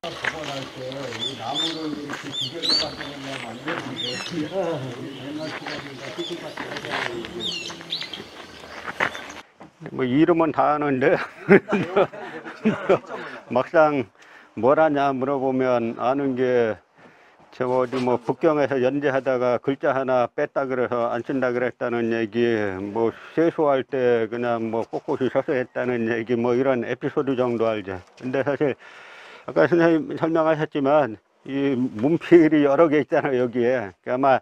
복원할 때 이 나무를 이렇게 기계로 만드는 안 되는데 옛날 시간이니까 기계같이 뭐 이름은 다 아는데 막상 뭘 하냐 물어보면 아는 게 저 어디 뭐 북경에서 연재하다가 글자 하나 뺐다 그래서 안 쓴다 그랬다는 얘기, 뭐 세수할 때 그냥 뭐 꼿꼿이 서서 했다는 얘기, 뭐 이런 에피소드 정도 알죠. 근데 사실 아까 선생님 설명하셨지만 이 문필이 여러 개 있잖아요 여기에. 아마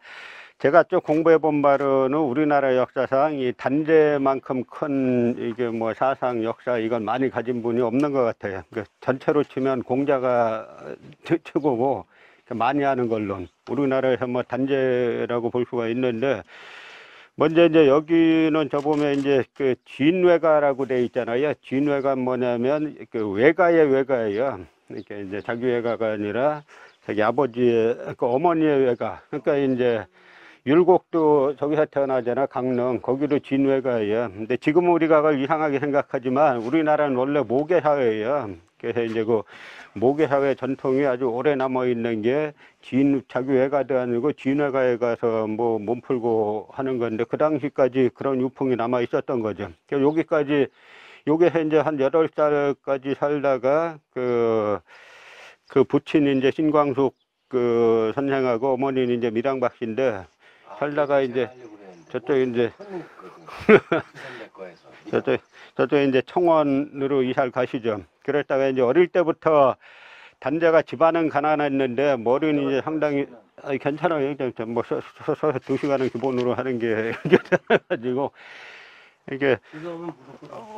제가 쭉 공부해 본 바로는 우리나라 역사상 이 단재만큼 큰 이게 뭐 사상 역사 이건 많이 가진 분이 없는 것 같아요. 그러니까 전체로 치면 공자가 최고고 많이 하는 걸로 우리나라에서 뭐 단재라고 볼 수가 있는데, 먼저 이제 여기는 저 보면 이제 그 진외가라고 돼 있잖아요. 진외가 뭐냐면 그 외가의 외가예요. 이렇게 이제 자기 외가가 아니라 자기 아버지의 그 어머니의 외가. 그러니까 이제 율곡도 저기서 태어나잖아, 강릉. 거기도 진외가예요. 근데 지금 우리가 그걸 이상하게 생각하지만 우리나라는 원래 모계사회예요. 그래서 이제 그 모계사회 전통이 아주 오래 남아 있는 게 자기 외가도 아니고 진외가에 가서 뭐 몸 풀고 하는 건데, 그 당시까지 그런 유풍이 남아 있었던 거죠. 그래서 여기까지, 여기서 이제 한 8살까지 살다가 그 부친이 이제 신광숙 그 선생하고 어머니는 이제 밀양박 씨인데, 살다가 이제 저쪽 이제 저쪽 이제 청원으로 이사를 가시죠. 그랬다가 이제 어릴 때부터 단재가 집안은 가난했는데 머리는 이제 상당히 괜찮아요. 뭐 서서 2시간은 기본으로 하는 게 괜찮아가지고 이게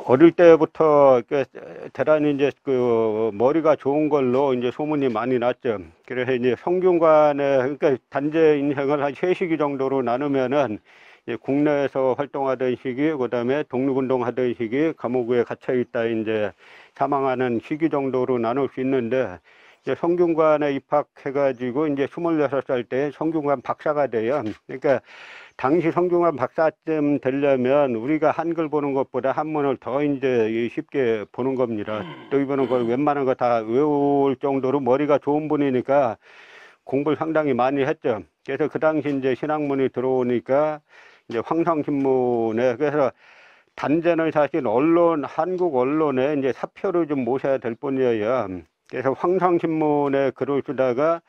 어릴 때부터 대단히 이제 그 머리가 좋은 걸로 이제 소문이 많이 났죠. 그래서 이제 성균관에, 그러니까 단재 인생을 한 3시기 정도로 나누면은 이제 국내에서 활동하던 시기, 그 다음에 독립운동 하던 시기, 감옥에 갇혀 있다 이제 사망하는 시기 정도로 나눌 수 있는데, 이제 성균관에 입학해가지고 이제 26살 때 성균관 박사가 돼요. 그러니까 당시 성균관 박사쯤 되려면 우리가 한글 보는 것보다 한문을 더 이제 쉽게 보는 겁니다. 또 이번은 걸 웬만한 거 다 외울 정도로 머리가 좋은 분이니까 공부를 상당히 많이 했죠. 그래서 그 당시 이제 신학문이 들어오니까 이제 황성신문에, 그래서 단재는 사실 한국 언론에 이제 사표를 좀 모셔야 될 뿐이에요. 그래서 황성신문에 글을 쓰다가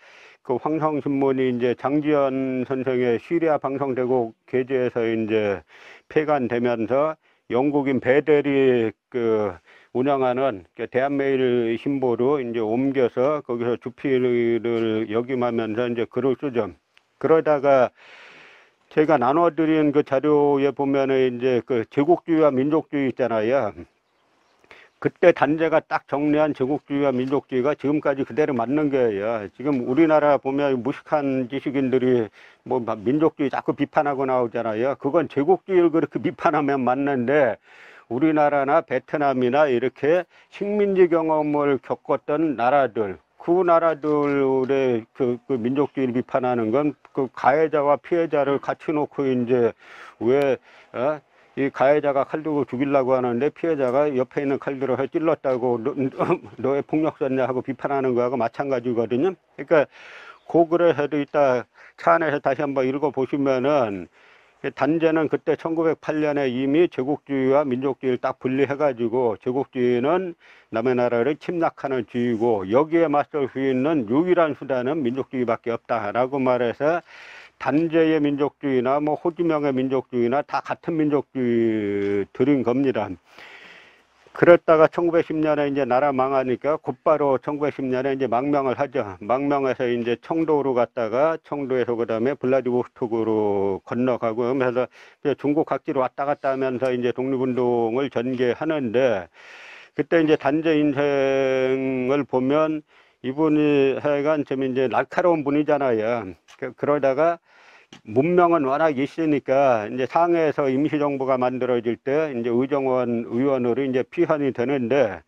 그 황성신문이 이제 장지연 선생의 시리아 방송대국 게재에서 이제 폐간되면서 영국인 배델이 그 운영하는 대한메일 신보로 이제 옮겨서 거기서 주필을 역임하면서 이제 글을 쓰죠. 그러다가 제가 나눠드린 그 자료에 보면은 이제 그 제국주의와 민족주의 있잖아요. 그때 단재가 딱 정리한 제국주의와 민족주의가 지금까지 그대로 맞는 거예요. 지금 우리나라 보면 무식한 지식인들이 뭐 민족주의 자꾸 비판하고 나오잖아요. 그건 제국주의를 그렇게 비판하면 맞는데, 우리나라나 베트남이나 이렇게 식민지 경험을 겪었던 나라들, 그 나라들의 그 민족주의를 비판하는 건 그 가해자와 피해자를 같이 놓고 이제 이 가해자가 칼 들고 죽이려고 하는데 피해자가 옆에 있는 칼 들어서 찔렀다고 너의 폭력 썼냐 하고 비판하는 거하고 마찬가지거든요. 그러니까 그 글에서도 이따 차 안에서 다시 한번 읽어보시면은, 단재는 그때 1908년에 이미 제국주의와 민족주의를 딱 분리해가지고, 제국주의는 남의 나라를 침략하는 주의고 여기에 맞설 수 있는 유일한 수단은 민족주의밖에 없다라고 말해서, 단재의 민족주의나 뭐 호지명의 민족주의나 다 같은 민족주의들인 겁니다. 그랬다가 1910년에 이제 나라 망하니까 곧바로 1910년에 이제 망명을 하죠. 망명해서 이제 청도로 갔다가 청도에서 그 다음에 블라디보스토크로 건너가고, 하면서 중국 각지로 왔다 갔다 하면서 이제 독립운동을 전개하는데, 그때 이제 단재 인생을 보면 이분이 하여간 좀 이제 날카로운 분이잖아요. 그러다가 문명은 워낙 있으니까 이제 상해에서 임시정부가 만들어질 때 이제 의정원 의원으로 이제 피선이 되는데,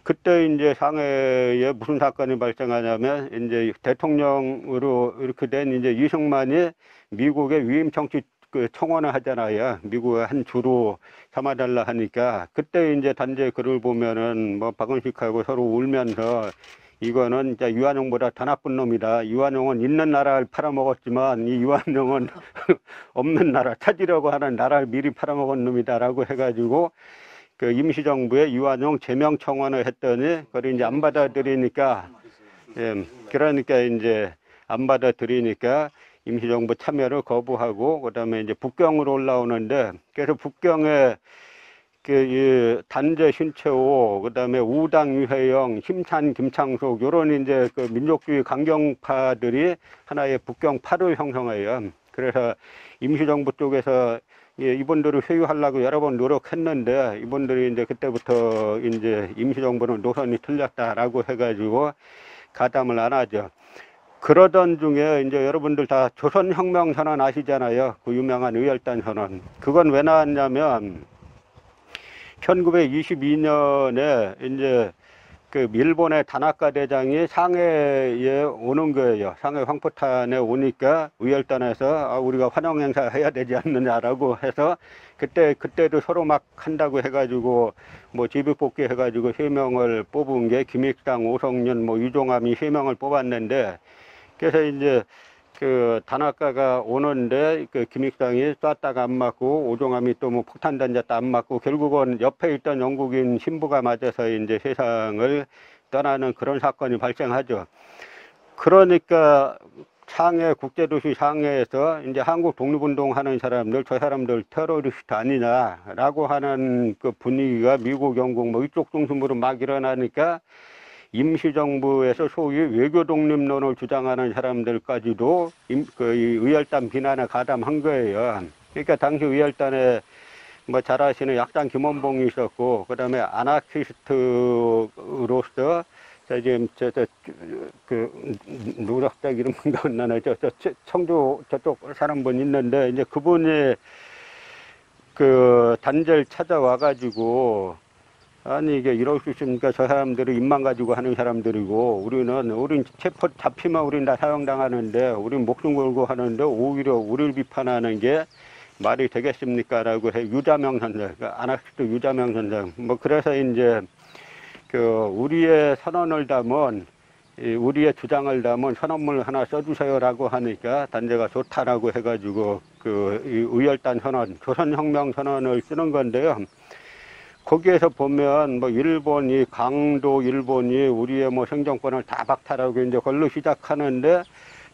그때 이제 상해에 무슨 사건이 발생하냐면, 이제 대통령으로 이렇게 된 이제 이승만이 미국의 위임 정치 그 청원을 하잖아요. 미국의 한 주로 삼아달라 하니까, 그때 이제 단재 글을 보면은 뭐 박은식하고 서로 울면서 이거는 이제 유한용보다 더 나쁜 놈이다. 유한용은 있는 나라를 팔아먹었지만 이 유한용은 없는 나라, 찾으려고 하는 나라를 미리 팔아먹은 놈이다라고 해가지고 그 임시정부에 유한용 제명 청원을 했더니 그걸 이제 안 받아들이니까, 예, 그러니까 이제 안 받아들이니까 임시정부 참여를 거부하고, 그다음에 이제 북경으로 올라오는데, 그래서 북경에 그 단재 신채호, 그다음에 우당 유해영, 힘찬 김창숙 요런 이제 그 민족주의 강경파들이 하나의 북경파를 형성해요. 그래서 임시정부 쪽에서 이분들을 회유하려고 여러 번 노력했는데, 이분들이 이제 그때부터 이제 임시정부는 노선이 틀렸다라고 해가지고 가담을 안 하죠. 그러던 중에 이제 여러분들 다 조선혁명선언 아시잖아요. 그 유명한 의열단 선언. 그건 왜 나왔냐면 1922년에 이제 그 일본의 다나카 대장이 상해에 오는 거예요. 상해 황포탄에 오니까 의열단에서 우리가 환영 행사 해야 되지 않느냐라고 해서 그때도 서로 막 한다고 해가지고 뭐 제비뽑기 해가지고 3명을 뽑은 게 김익상, 오성윤, 뭐 유종암이 3명을 뽑았는데, 그래서 이제 그 다나카가 오는데 그 김익상이 쐈다가 안 맞고 오종암이 또 뭐 폭탄 던졌다 안 맞고 결국은 옆에 있던 영국인 신부가 맞아서 이제 세상을 떠나는 그런 사건이 발생하죠. 그러니까 상해, 국제도시 상해에서 이제 한국 독립운동 하는 사람들, 저 사람들 테러리스트 아니냐라고 하는 그 분위기가 미국, 영국 뭐 이쪽 중심으로 막 일어나니까 임시정부에서 소위 외교독립론을 주장하는 사람들까지도 그 의열단 비난에 가담한 거예요. 그러니까 당시 의열단에 뭐 잘 아시는 약장 김원봉이 있었고, 그 다음에 아나키스트로서 지금 그 노력자 이름 기억나네. 청주 저쪽 사람분 있는데 이제 그분이 그 단절 찾아와가지고, 아니 이게 이럴 수 있습니까? 저 사람들은 입만 가지고 하는 사람들이고 우린 체포 잡히면 우린 다 사형당하는데 우린 목숨 걸고 하는데 오히려 우리를 비판하는 게 말이 되겠습니까? 라고 해. 유자명 선생, 아나키스트 유자명 선생. 뭐 그래서 이제 그 우리의 선언을 담은 우리의 주장을 담은 선언문을 하나 써주세요라고 하니까 단재가 좋다라고 해가지고 그 의열단 선언, 조선혁명 선언을 쓰는 건데요. 거기에서 보면 뭐 일본이 강도 일본이 우리의 뭐 생존권을 다 박탈하고 이제 걸로 시작하는데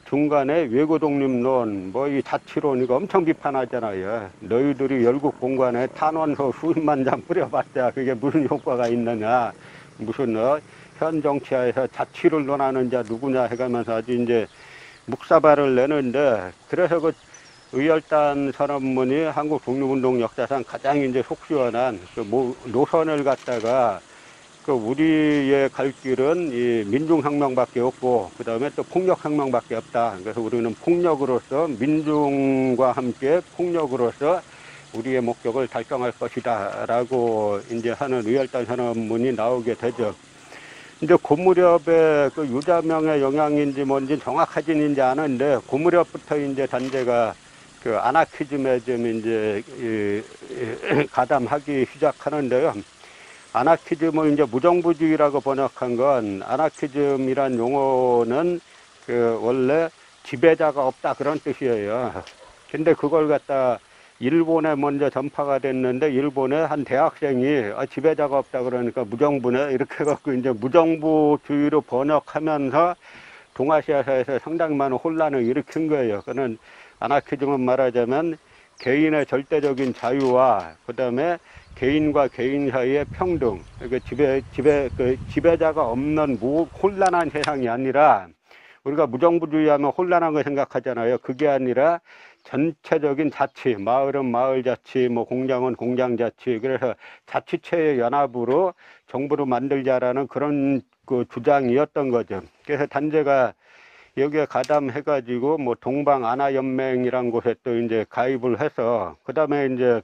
중간에 외교독립론 뭐 이 자치론 이거 엄청 비판하잖아요. 너희들이 열국 공관에 탄원서 수십만 장 뿌려봤자 그게 무슨 효과가 있느냐, 무슨 현 정치하에서 자치를 논하는 자 누구냐 해가면서 아주 이제 묵사발을 내는데, 그래서 그 의열단 선언문이 한국 독립운동 역사상 가장 이제 속 시원한 그 노선을 갖다가 그 우리의 갈 길은 이 민중혁명밖에 없고 그 다음에 또 폭력혁명밖에 없다. 그래서 우리는 폭력으로서 민중과 함께 폭력으로서 우리의 목적을 달성할 것이다라고 이제 하는 의열단 선언문이 나오게 되죠. 이제 그 무렵에 그 유자명의 영향인지 뭔지 정확하지는 않은데 그 무렵부터 이제 단재가 그 아나키즘에 좀 이제 가담하기 시작하는데요. 아나키즘을 이제 무정부주의라고 번역한 건, 아나키즘이란 용어는 그 원래 지배자가 없다 그런 뜻이에요. 근데 그걸 갖다 일본에 먼저 전파가 됐는데 일본의 한 대학생이 지배자가 없다 그러니까 무정부네 이렇게 해갖고 이제 무정부주의로 번역하면서 동아시아사에서 상당히 많은 혼란을 일으킨 거예요. 그는 아나키즘은 말하자면 개인의 절대적인 자유와 그 다음에 개인과 개인 사이의 평등, 그 지배자가 없는 혼란한 세상이 아니라, 우리가 무정부주의하면 혼란한 거 생각하잖아요. 그게 아니라 전체적인 자치, 마을은 마을 자치, 뭐 공장은 공장 자치, 그래서 자치체의 연합으로 정부를 만들자라는 그런 그 주장이었던 거죠. 그래서 단재가 여기에 가담해가지고 뭐 동방 아나 연맹이란 곳에 또 이제 가입을 해서 그 다음에 이제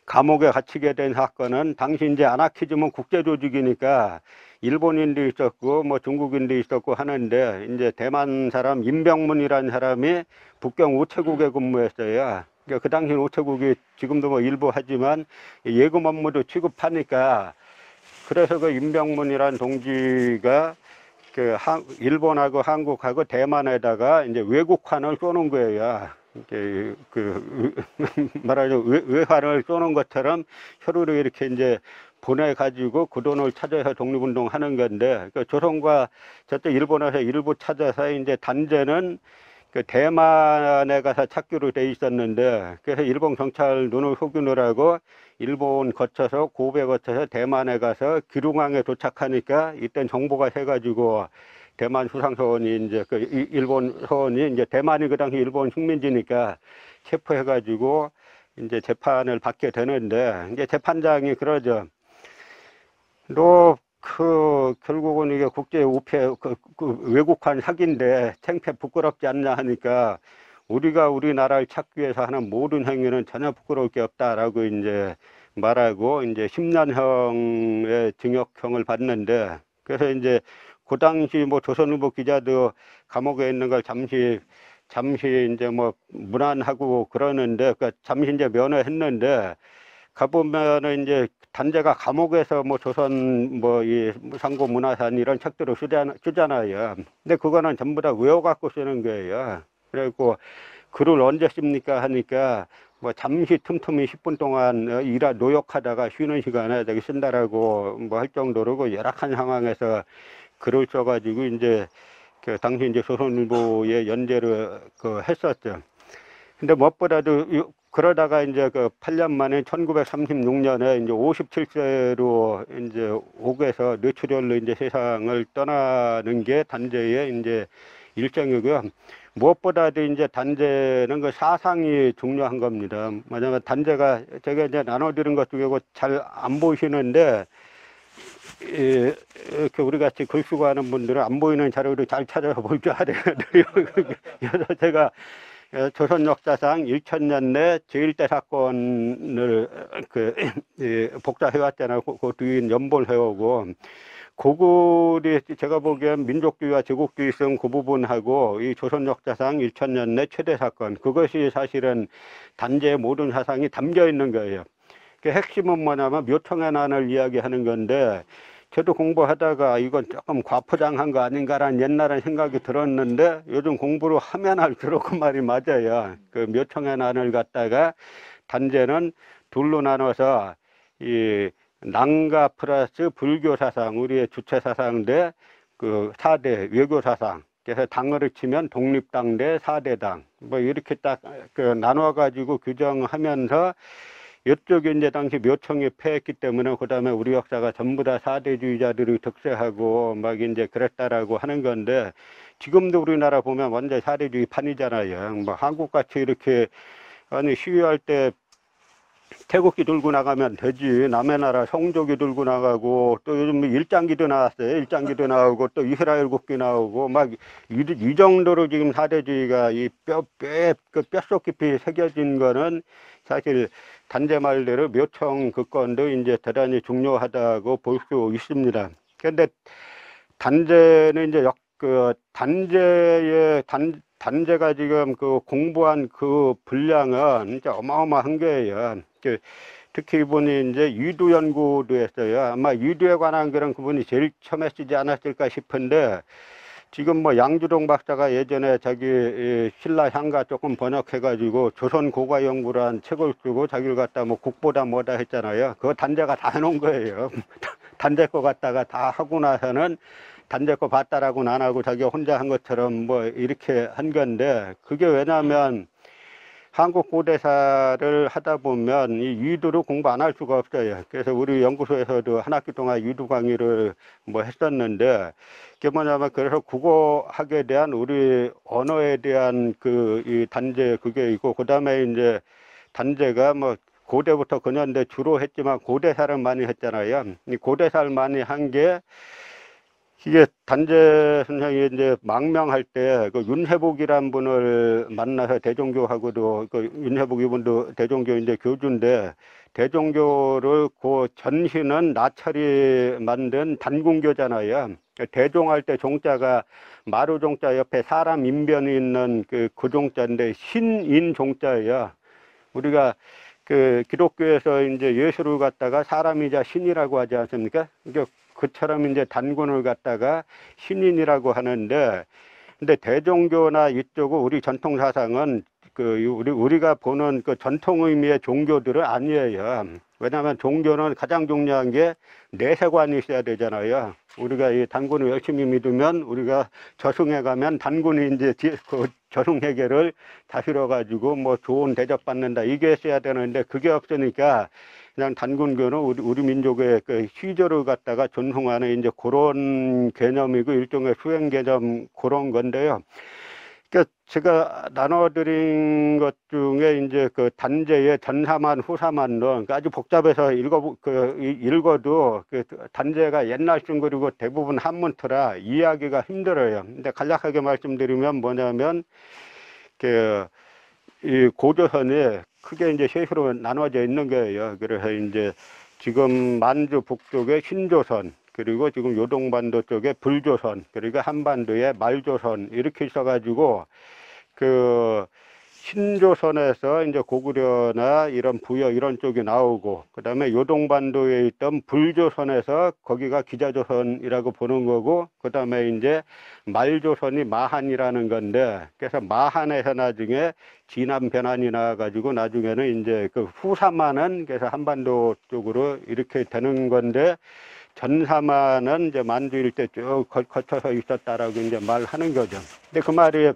감옥에 갇히게 된 사건은, 당시 이제 아나키즘은 국제 조직이니까 일본인도 있었고 뭐 중국인도 있었고 하는데 이제 대만 사람 임병문이라는 사람이 북경 우체국에 근무했어요. 그러니까 그 당시 우체국이 지금도 뭐 일부 하지만 예금 업무도 취급하니까 그래서 그 임병문이란 동지가 그 일본하고 한국하고 대만에다가 이제 외국환을 쏘는 거예요. 이게 말하자면 외환을 쏘는 것처럼 서로를 이렇게 이제 보내가지고 그 돈을 찾아서 독립운동 하는 건데, 그 조선과 저쪽 일본에서 일부 찾아서 이제 단제는 그 대만에 가서 찾기로 돼 있었는데, 그래서 일본 경찰 눈을 속이느라고 일본 거쳐서 고베 거쳐서 대만에 가서 기룽항에 도착하니까 이땐 정보가 새가지고 대만 수상서원이 이제 그 일본 서원이 이제 대만이 그 당시 일본 식민지니까 체포해가지고 이제 재판을 받게 되는데, 이제 재판장이 그러죠. 너 결국은 이게 국제 우패 외국환 사기인데 창피해 부끄럽지 않냐 하니까, 우리가 우리나라를 찾기 위해서 하는 모든 행위는 전혀 부끄러울 게 없다라고 이제 말하고 이제 10년형의 징역형을 받는데, 그래서 이제 그 당시 뭐 조선일보 기자도 감옥에 있는 걸 잠시 이제 뭐 문안하고 그러는데, 그러니까 잠시 이제 면회했는데, 가보면은 이제 단제가 감옥에서 뭐 조선 뭐 이 상고 문화산 이런 책들을 쓰잖아요. 근데 그거는 전부 다 외워갖고 쓰는 거예요. 그래갖고 글을 언제 씁니까 하니까 뭐 잠시 틈틈이 10분 동안 노역하다가 쉬는 시간에 저기 쓴다라고 뭐 할 정도로 그 열악한 상황에서 글을 써가지고 이제 그 당시 이제 조선일보에 연재를 했었죠. 근데 무엇보다도 그러다가 이제 그 8년 만에 1936년에 이제 57세로 이제 옥에서 뇌출혈로 이제 세상을 떠나는 게 단제의 이제 일정이고요. 무엇보다도 이제 단제는 그 사상이 중요한 겁니다. 왜냐면 단제가 제가 이제 나눠드린 것 중에 잘 안 보이시는데, 이렇게 우리 같이 글 쓰고 하는 분들은 안 보이는 자료를 잘 찾아서 볼 줄 알아야 돼요. 그래서 제가 조선 역사상 1000년 제1대 사건을 복사해왔잖아요. 그 뒤에 연본해오고, 그글이 제가 보기엔 민족주의와 제국주의성 그 부분하고 이 조선 역사상 1000년 최대 사건, 그것이 사실은 단제의 모든 사상이 담겨 있는 거예요. 그 핵심은 뭐냐면 묘청의 난을 이야기하는 건데, 저도 공부하다가 이건 조금 과포장한 거 아닌가라는 옛날에 생각이 들었는데, 요즘 공부를 하면 할수록 그 말이 맞아요. 그 묘청의 난을 갖다가 단제는 둘로 나눠서 이 낭가 플러스 불교 사상, 우리의 주체 사상 대 그 4대 외교 사상, 그래서 당을 치면 독립당 대 4대당 뭐 이렇게 딱 나눠 가지고 규정하면서, 이쪽에 이제 당시 묘청이 패했기 때문에 그 다음에 우리 역사가 전부 다 4대주의자들이 득세하고 막 이제 그랬다라고 하는 건데, 지금도 우리나라 보면 완전 4대주의 판이잖아요. 뭐 한국같이 이렇게 아니 시위할 때 태국기 들고 나가면 되지. 남의 나라 성조기 들고 나가고, 또 요즘 일장기도 나왔어요. 일장기도 나오고, 또 이스라엘 국기 나오고, 막 이 정도로 지금 4대주의가 이 뼛속 깊이 새겨진 거는 사실 단제 말대로 묘청 그 건도 이제 대단히 중요하다고 볼 수 있습니다. 그런데 단제는 이제 단제가 지금 그 공부한 그 분량은 진짜 어마어마한 거예요. 특히 이분이 이제 유두 연구도 했어요. 아마 유두에 관한 글은 그분이 제일 처음에 쓰지 않았을까 싶은데, 지금 뭐 양주동 박사가 예전에 자기 신라 향가 조금 번역해가지고 조선 고가 연구란 책을 쓰고 자기를 갖다 뭐 국보다 뭐다 했잖아요. 그거 단제가 다 해놓은 거예요. 단제 거 갖다가 다 하고 나서는 단제 거 봤다라고는 안 하고 자기가 혼자 한 것처럼 뭐 이렇게 한 건데, 그게 왜냐면 한국 고대사를 하다 보면 이 유두를 공부 안 할 수가 없어요. 그래서 우리 연구소에서도 한 학기 동안 유두 강의를 뭐 했었는데, 그게 뭐냐면 그래서 국어학에 대한 우리 언어에 대한 이 단제 그게 있고, 그 다음에 이제 단제가 뭐 고대부터 근현대 주로 했지만 고대사를 많이 했잖아요. 이 고대사를 많이 한 게, 이게 단제 선생이 이제 망명할 때 그 윤회복이란 분을 만나서 대종교하고도, 그 윤회복 이분도 대종교 이제 교주인데, 대종교를 그 전신은 나철이 만든 단군교잖아요. 대종할 때 종자가 마루 종자 옆에 사람 인변이 있는 그 종자인데 신인 종자예요. 우리가 그 기독교에서 이제 예수를 갖다가 사람이자 신이라고 하지 않습니까? 그러니까 그처럼 이제 단군을 갖다가 신인이라고 하는데, 근데 대종교나 이쪽은 우리 전통 사상은 그 우리가 보는 그 전통 의미의 종교들은 아니에요. 왜냐하면 종교는 가장 중요한 게 내세관이 있어야 되잖아요. 우리가 이 단군을 열심히 믿으면 우리가 저승에 가면 단군이 이제 그 저승회계를 다스려 가지고 뭐 좋은 대접 받는다 이게 있어야 되는데 그게 없으니까 그냥 단군교는 우리 민족의 그 시절을 갖다가 존중하는 이제 그런 개념이고 일종의 수행 개념 그런 건데요. 그러니까 제가 나눠드린 것 중에 이제 그 단제의 전사만 후사만론 아주 복잡해서 읽어도 그 단제가 옛날 쓴 그리고 대부분 한문터라 이해하기가 힘들어요. 근데 간략하게 말씀드리면 뭐냐면 이 고조선이 크게 이제 셋으로 나눠져 있는 거예요. 그래서 이제 지금 만주 북쪽에 신조선, 그리고 지금 요동반도 쪽에 불조선, 그리고 한반도에 말조선 이렇게 있어가지고 그 신조선에서 이제 고구려나 이런 부여 이런 쪽이 나오고, 그 다음에 요동반도에 있던 불조선에서 거기가 기자조선이라고 보는 거고, 그 다음에 이제 말조선이 마한이라는 건데, 그래서 마한에서 나중에 진안 변환이 나와가지고 나중에는 이제 그 후사만은 그래서 한반도 쪽으로 이렇게 되는 건데, 전사만은 이제 만주 일대 쭉 거쳐서 있었다라고 이제 말하는 거죠. 근데 그 말이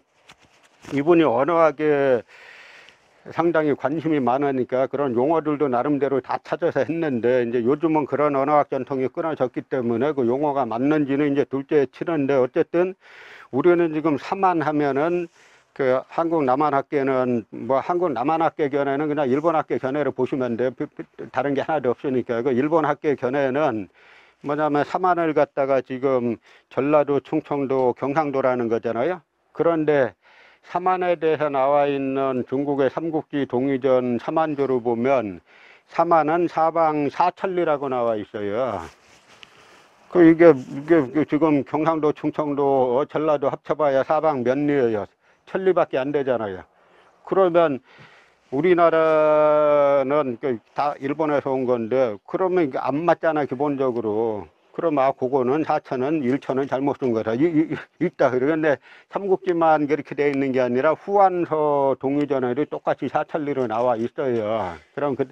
이분이 언어학에 상당히 관심이 많으니까 그런 용어들도 나름대로 다 찾아서 했는데, 이제 요즘은 그런 언어학 전통이 끊어졌기 때문에 그 용어가 맞는지는 이제 둘째 치는데, 어쨌든 우리는 지금 사만 하면은 그 한국 남한학계는 뭐 한국 남한학계 견해는 그냥 일본학계 견해를 보시면 돼요. 다른 게 하나도 없으니까. 그 일본학계 견해는 뭐냐면 사만을 갖다가 지금 전라도, 충청도, 경상도라는 거잖아요. 그런데 사만에 대해서 나와 있는 중국의 삼국지 동의전 사만조를 보면 사만은 사방 사천리라고 나와 있어요. 이게 지금 경상도, 충청도, 전라도 합쳐봐야 사방 몇 리예요. 천리밖에 안 되잖아요. 그러면 우리나라는 다 일본에서 온 건데, 그러면 이게 안 맞잖아, 기본적으로. 그럼 그거는 4천은 1천은 잘못 쓴 거다. 있다. 그런데 삼국지만 그렇게 돼 있는 게 아니라 후한서 동의전에도 똑같이 사천리로 나와 있어요. 그럼 그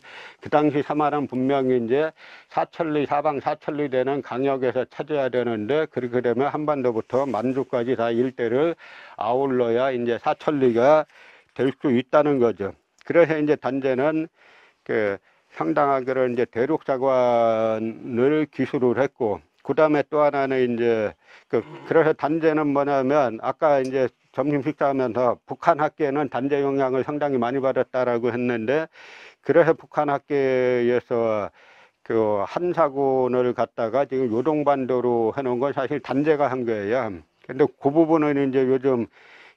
당시 사만은 분명히 이제 사천리, 사방 사천리 되는 강역에서 찾아야 되는데, 그렇게 되면 한반도부터 만주까지 다 일대를 아울러야 이제 사천리가 될 수 있다는 거죠. 그래서 이제 단제는 상당한 그런 이제 대륙사관을 기술을 했고, 그 다음에 또 하나는 이제 그래서 단제는 뭐냐면 아까 이제 점심 식사하면서 북한 학계는 단제 영향을 상당히 많이 받았다라고 했는데, 그래서 북한 학계에서 그 한사군을 갖다가 지금 요동반도로 해놓은 건 사실 단제가 한 거예요. 근데 그 부분은 이제 요즘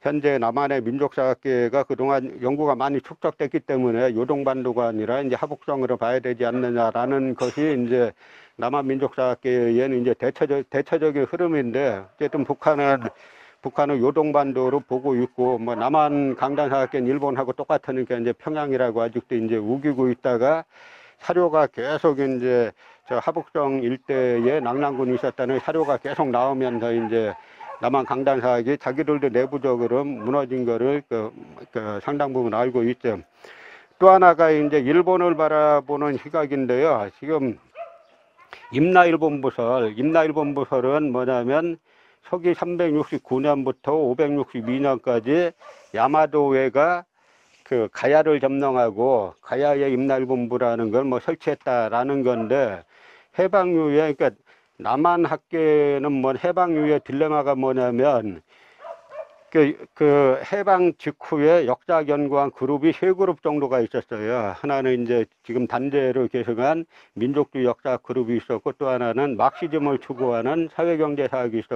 현재 남한의 민족사학계가 그동안 연구가 많이 축적됐기 때문에 요동반도가 아니라 이제 하북성으로 봐야 되지 않느냐라는 것이 이제 남한 민족사학계에는 이제 대체적인 흐름인데, 어쨌든 북한은 요동반도로 보고 있고, 뭐 남한 강단사학계는 일본하고 똑같으니까 이제 평양이라고 아직도 이제 우기고 있다가 사료가 계속 이제 저 하북성 일대에 낙랑군이 있었다는 사료가 계속 나오면서 이제 남한 강단사학이 자기들도 내부적으로 무너진 거를 상당 부분 알고 있죠. 또 하나가 이제 일본을 바라보는 시각인데요. 지금 임나일본부설은 뭐냐면 서기 369년부터 562년까지 야마도회가 가야를 점령하고 가야의 임나일본부라는 걸 뭐 설치했다라는 건데, 해방 이후에 그러니까 남한 학계는 뭐 해방 이후의 딜레마가 뭐냐면 해방 직후에 역사 연구한 그룹이 세 그룹 정도가 있었어요. 하나는 이제 지금 단제로 계승한 민족주의 역사 그룹이 있었고, 또 하나는 막시즘을 추구하는 사회경제사학이 있었고,